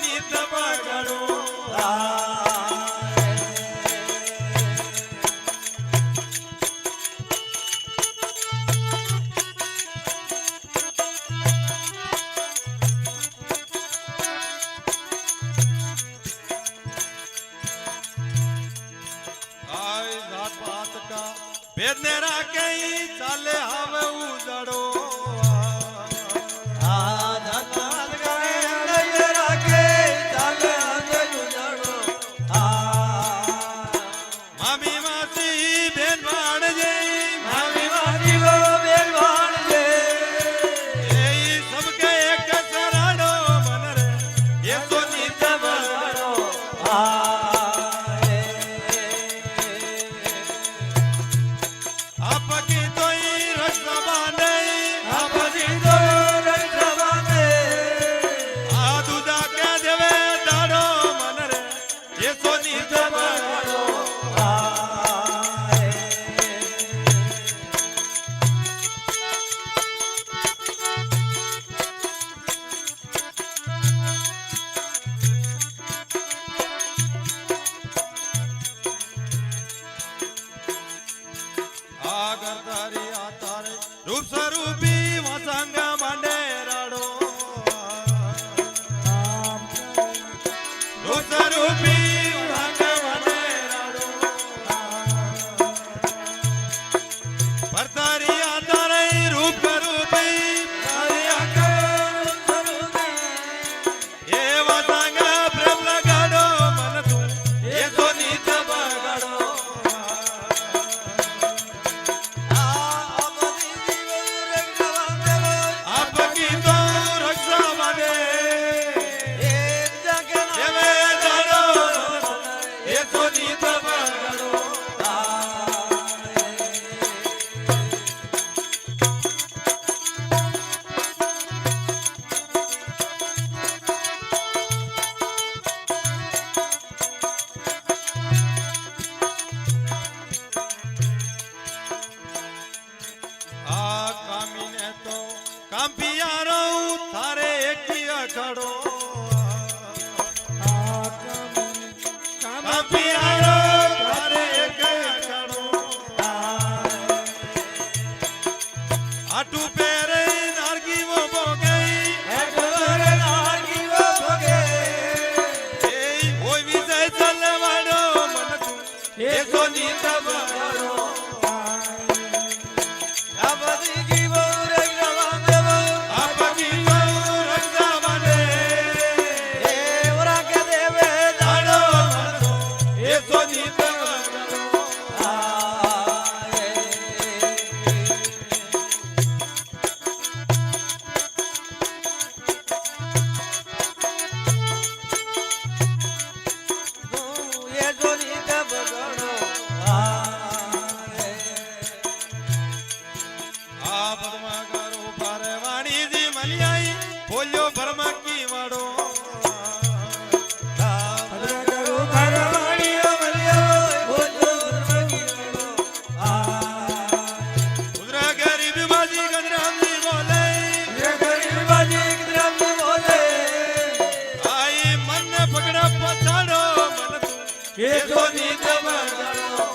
નિત બગડો भेद ने राखे चाले हवे उजड़ो मामी मासी बेन भाण जे मामी मासी वो बेन भाण जे सबके एक सराडो मन रे ये तो नित बगड़ो आपकी तो रक्षा बांधे आपकी तो रक्षा बांधे दूधा क्या देवे दाड़ो मन रे ये तो नित बगड़ो रूप स्वरूपी वसंग मांडे राडो रूप स्वरूपी वसंग मांडे राडो परतारी आतारे रूप रूपी ये वसंग प्रेम लगाडो मन तू ये तो नित बगड़ो कांपियारो थारे एक अखड़ो कांपियारो थारे एक अखड़ो आटू पेरे नारगी वो बोगे पेरे नारगी वो बोगे ए कोई भी से चले वाडो मन तू ये तो नित बगड़ो बोलो बर्मा की वाड़ो आई मन पकड़ा पछाड़ो मन तू ये तो नित बगड़ो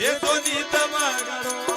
ये तो नित बगड़ो